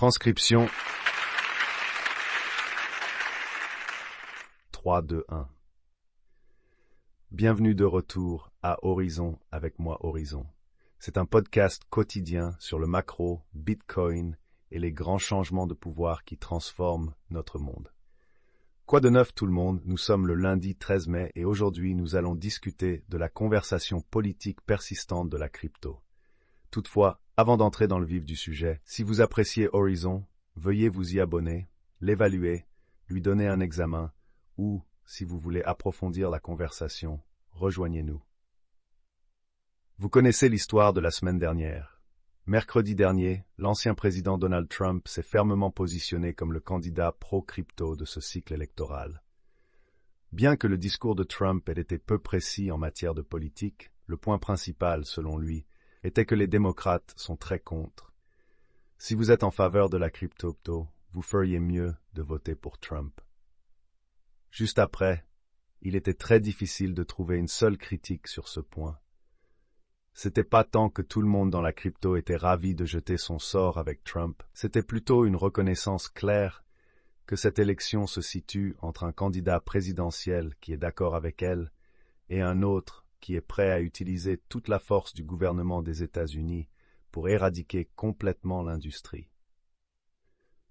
Transcription 3, 2, 1. Bienvenue de retour à Horizon avec moi Horizon. C'est un podcast quotidien sur le macro, Bitcoin et les grands changements de pouvoir qui transforment notre monde. Quoi de neuf tout le monde? Nous sommes le lundi 13 mai et aujourd'hui nous allons discuter de la conversation politique persistante de la crypto. Toutefois, avant d'entrer dans le vif du sujet, si vous appréciez Horizon, veuillez vous y abonner, l'évaluer, lui donner un examen, ou, si vous voulez approfondir la conversation, rejoignez-nous. Vous connaissez l'histoire de la semaine dernière. Mercredi dernier, l'ancien président Donald Trump s'est fermement positionné comme le candidat pro-crypto de ce cycle électoral. Bien que le discours de Trump ait été peu précis en matière de politique, le point principal, selon lui, était que les démocrates sont très contre. Si vous êtes en faveur de la crypto, vous feriez mieux de voter pour Trump. Juste après, il était très difficile de trouver une seule critique sur ce point. C'était pas tant que tout le monde dans la crypto était ravi de jeter son sort avec Trump, c'était plutôt une reconnaissance claire que cette élection se situe entre un candidat présidentiel qui est d'accord avec elle et un autre qui est prêt à utiliser toute la force du gouvernement des États-Unis pour éradiquer complètement l'industrie.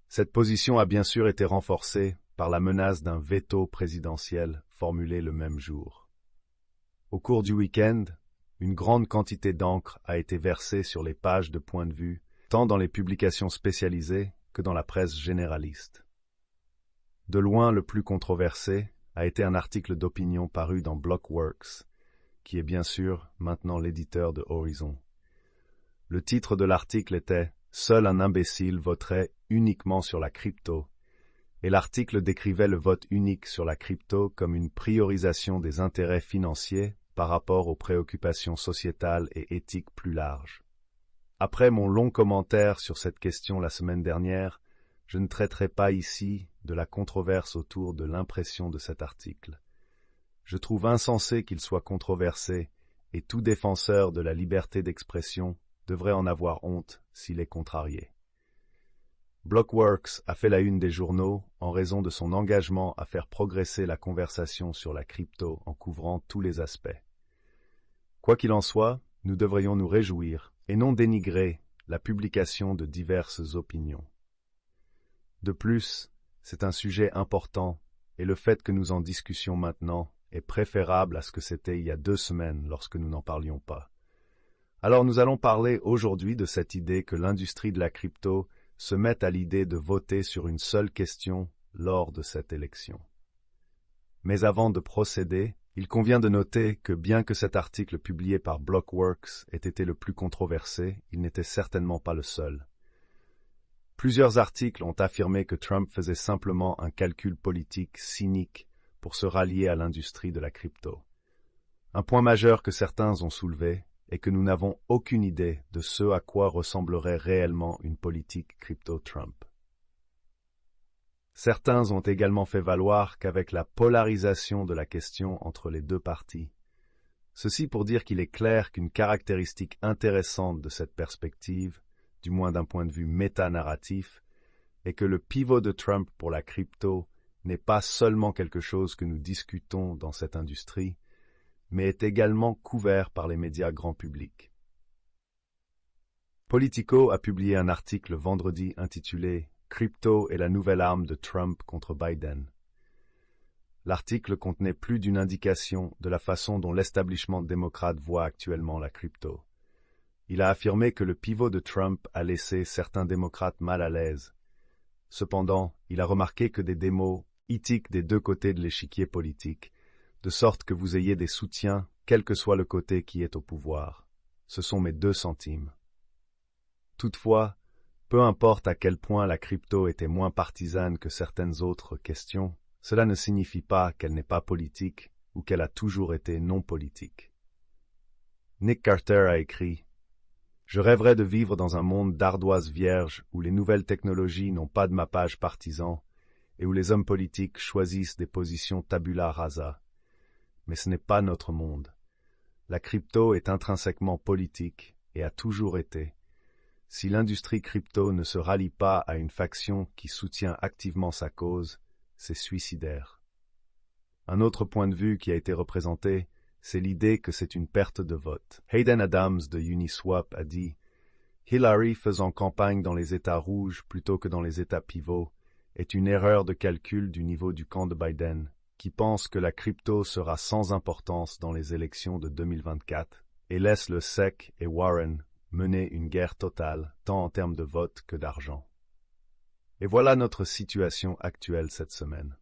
Cette position a bien sûr été renforcée par la menace d'un veto présidentiel formulé le même jour. Au cours du week-end, une grande quantité d'encre a été versée sur les pages de point de vue, tant dans les publications spécialisées que dans la presse généraliste. De loin le plus controversé a été un article d'opinion paru dans Blockworks, qui est bien sûr maintenant l'éditeur de Horizon. Le titre de l'article était « Seul un imbécile voterait uniquement sur la crypto » et l'article décrivait le vote unique sur la crypto comme une priorisation des intérêts financiers par rapport aux préoccupations sociétales et éthiques plus larges. Après mon long commentaire sur cette question la semaine dernière, je ne traiterai pas ici de la controverse autour de l'impression de cet article. Je trouve insensé qu'il soit controversé et tout défenseur de la liberté d'expression devrait en avoir honte s'il est contrarié. Blockworks a fait la une des journaux en raison de son engagement à faire progresser la conversation sur la crypto en couvrant tous les aspects. Quoi qu'il en soit, nous devrions nous réjouir et non dénigrer la publication de diverses opinions. De plus, c'est un sujet important et le fait que nous en discussions maintenant est préférable à ce que c'était il y a 2 semaines lorsque nous n'en parlions pas. Alors nous allons parler aujourd'hui de cette idée que l'industrie de la crypto se mette à l'idée de voter sur une seule question lors de cette élection. Mais avant de procéder, il convient de noter que bien que cet article publié par Blockworks ait été le plus controversé, il n'était certainement pas le seul. Plusieurs articles ont affirmé que Trump faisait simplement un calcul politique cynique pour se rallier à l'industrie de la crypto. Un point majeur que certains ont soulevé est que nous n'avons aucune idée de ce à quoi ressemblerait réellement une politique crypto-Trump. Certains ont également fait valoir qu'avec la polarisation de la question entre les deux partis, ceci pour dire qu'il est clair qu'une caractéristique intéressante de cette perspective, du moins d'un point de vue méta-narratif, est que le pivot de Trump pour la crypto n'est pas seulement quelque chose que nous discutons dans cette industrie, mais est également couvert par les médias grand public. Politico a publié un article vendredi intitulé « Crypto est la nouvelle arme de Trump contre Biden ». L'article contenait plus d'une indication de la façon dont l'establishment démocrate voit actuellement la crypto. Il a affirmé que le pivot de Trump a laissé certains démocrates mal à l'aise. Cependant, il a remarqué que des démos éthiques des deux côtés de l'échiquier politique, de sorte que vous ayez des soutiens, quel que soit le côté qui est au pouvoir. Ce sont mes 2 centimes. Toutefois, peu importe à quel point la crypto était moins partisane que certaines autres questions, cela ne signifie pas qu'elle n'est pas politique ou qu'elle a toujours été non politique. Nick Carter a écrit « Je rêverais de vivre dans un monde d'ardoises vierges où les nouvelles technologies n'ont pas de mappage partisan et où les hommes politiques choisissent des positions tabula rasa. Mais ce n'est pas notre monde. La crypto est intrinsèquement politique et a toujours été. si l'industrie crypto ne se rallie pas à une faction qui soutient activement sa cause, c'est suicidaire. Un autre point de vue qui a été représenté, c'est l'idée que c'est une perte de vote. Hayden Adams de Uniswap a dit « Hillary faisant campagne dans les États rouges plutôt que dans les États pivots est une erreur de calcul du niveau du camp de Biden, qui pense que la crypto sera sans importance dans les élections de 2024 et laisse le SEC et Warren mener une guerre totale, tant en termes de vote que d'argent. » Et voilà notre situation actuelle cette semaine.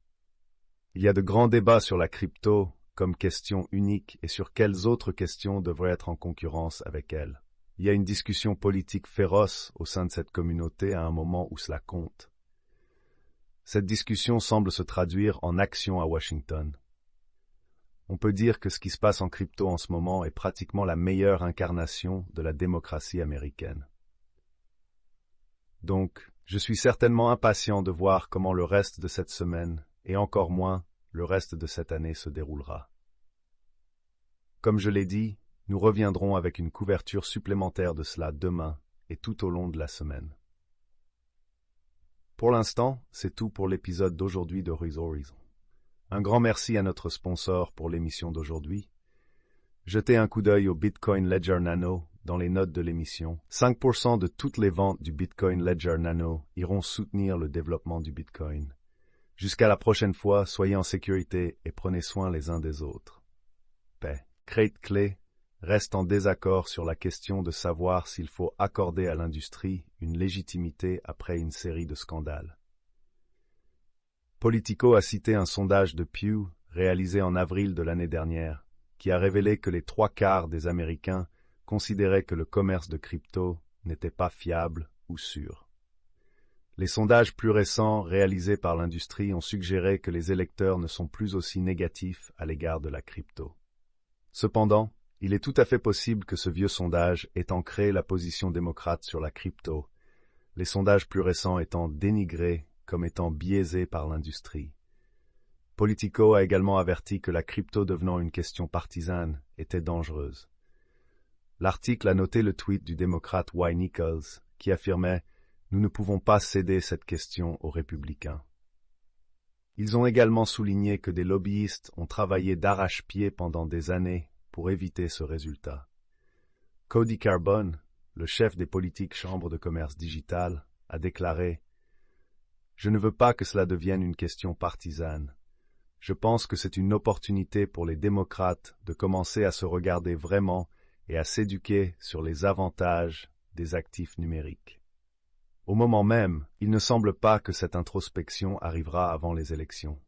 Il y a de grands débats sur la crypto comme question unique et sur quelles autres questions devraient être en concurrence avec elle. Il y a une discussion politique féroce au sein de cette communauté à un moment où cela compte. Cette discussion semble se traduire en action à Washington. On peut dire que ce qui se passe en crypto en ce moment est pratiquement la meilleure incarnation de la démocratie américaine. Donc, je suis certainement impatient de voir comment le reste de cette semaine, et encore moins le reste de cette année se déroulera. Comme je l'ai dit, nous reviendrons avec une couverture supplémentaire de cela demain et tout au long de la semaine. Pour l'instant, c'est tout pour l'épisode d'aujourd'hui de Horizon. Un grand merci à notre sponsor pour l'émission d'aujourd'hui. Jetez un coup d'œil au Bitcoin Ledger Nano dans les notes de l'émission. 5% de toutes les ventes du Bitcoin Ledger Nano iront soutenir le développement du Bitcoin. Jusqu'à la prochaine fois, soyez en sécurité et prenez soin les uns des autres. Paix. Crate Clay reste en désaccord sur la question de savoir s'il faut accorder à l'industrie une légitimité après une série de scandales. Politico a cité un sondage de Pew réalisé en avril de l'année dernière qui a révélé que les 3/4 des Américains considéraient que le commerce de crypto n'était pas fiable ou sûr. Les sondages plus récents réalisés par l'industrie ont suggéré que les électeurs ne sont plus aussi négatifs à l'égard de la crypto. Cependant, il est tout à fait possible que ce vieux sondage ait ancré la position démocrate sur la crypto, les sondages plus récents étant dénigrés comme étant biaisés par l'industrie. Politico a également averti que la crypto devenant une question partisane était dangereuse. L'article a noté le tweet du démocrate Y. Nichols qui affirmait « Nous ne pouvons pas céder cette question aux républicains ». Ils ont également souligné que des lobbyistes ont travaillé d'arrache-pied pendant des années pour éviter ce résultat. Cody Carbone, le chef des politiques chambres de commerce digitale, a déclaré « Je ne veux pas que cela devienne une question partisane. Je pense que c'est une opportunité pour les démocrates de commencer à se regarder vraiment et à s'éduquer sur les avantages des actifs numériques. » Au moment même, il ne semble pas que cette introspection arrivera avant les élections.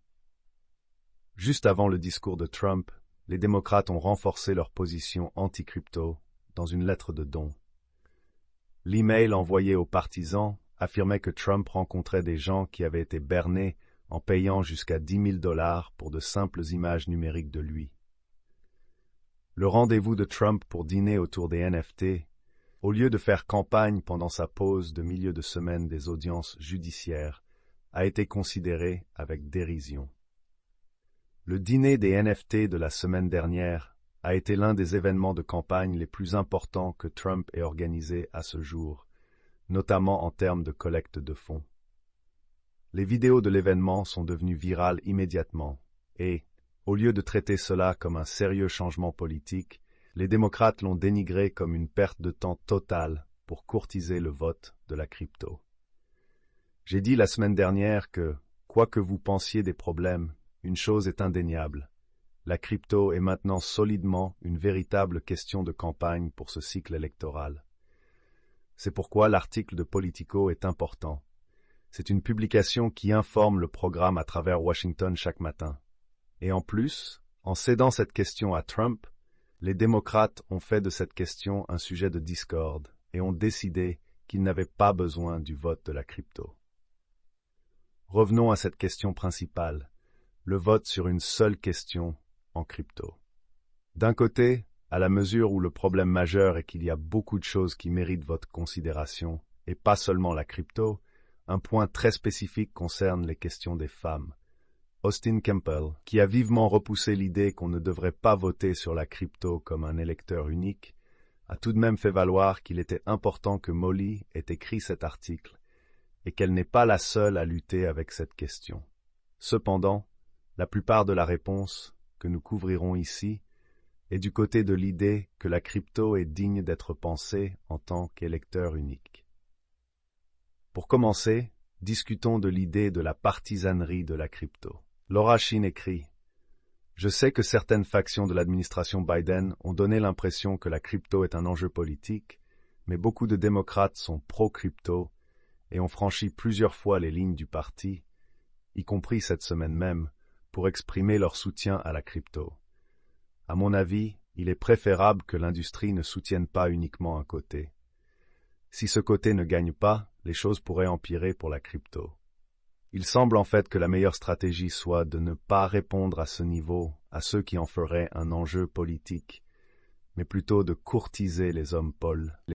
Juste avant le discours de Trump, les démocrates ont renforcé leur position anti-crypto dans une lettre de don. L'email envoyé aux partisans affirmait que Trump rencontrait des gens qui avaient été bernés en payant jusqu'à $10 000 pour de simples images numériques de lui. Le rendez-vous de Trump pour dîner autour des NFT, au lieu de faire campagne pendant sa pause de milieu de semaine des audiences judiciaires, a été considéré avec dérision. Le dîner des NFT de la semaine dernière a été l'un des événements de campagne les plus importants que Trump ait organisé à ce jour, notamment en termes de collecte de fonds. Les vidéos de l'événement sont devenues virales immédiatement et, au lieu de traiter cela comme un sérieux changement politique, les démocrates l'ont dénigré comme une perte de temps totale pour courtiser le vote de la crypto. J'ai dit la semaine dernière que, quoi que vous pensiez des problèmes, une chose est indéniable. La crypto est maintenant solidement une véritable question de campagne pour ce cycle électoral. C'est pourquoi l'article de Politico est important. C'est une publication qui informe le programme à travers Washington chaque matin. Et en plus, en cédant cette question à Trump, les démocrates ont fait de cette question un sujet de discorde et ont décidé qu'ils n'avaient pas besoin du vote de la crypto. Revenons à cette question principale, le vote sur une seule question en crypto. D'un côté, à la mesure où le problème majeur est qu'il y a beaucoup de choses qui méritent votre considération, et pas seulement la crypto, un point très spécifique concerne les questions des femmes. Austin Campbell, qui a vivement repoussé l'idée qu'on ne devrait pas voter sur la crypto comme un électeur unique, a tout de même fait valoir qu'il était important que Molly ait écrit cet article et qu'elle n'est pas la seule à lutter avec cette question. Cependant, la plupart de la réponse que nous couvrirons ici est du côté de l'idée que la crypto est digne d'être pensée en tant qu'électeur unique. Pour commencer, discutons de l'idée de la partisanerie de la crypto. Laura Shin écrit « Je sais que certaines factions de l'administration Biden ont donné l'impression que la crypto est un enjeu politique, mais beaucoup de démocrates sont pro-crypto et ont franchi plusieurs fois les lignes du parti, y compris cette semaine même, pour exprimer leur soutien à la crypto. À mon avis, il est préférable que l'industrie ne soutienne pas uniquement un côté. Si ce côté ne gagne pas, les choses pourraient empirer pour la crypto. Il semble en fait que la meilleure stratégie soit de ne pas répondre à ce niveau à ceux qui en feraient un enjeu politique, mais plutôt de courtiser les hommes pôles.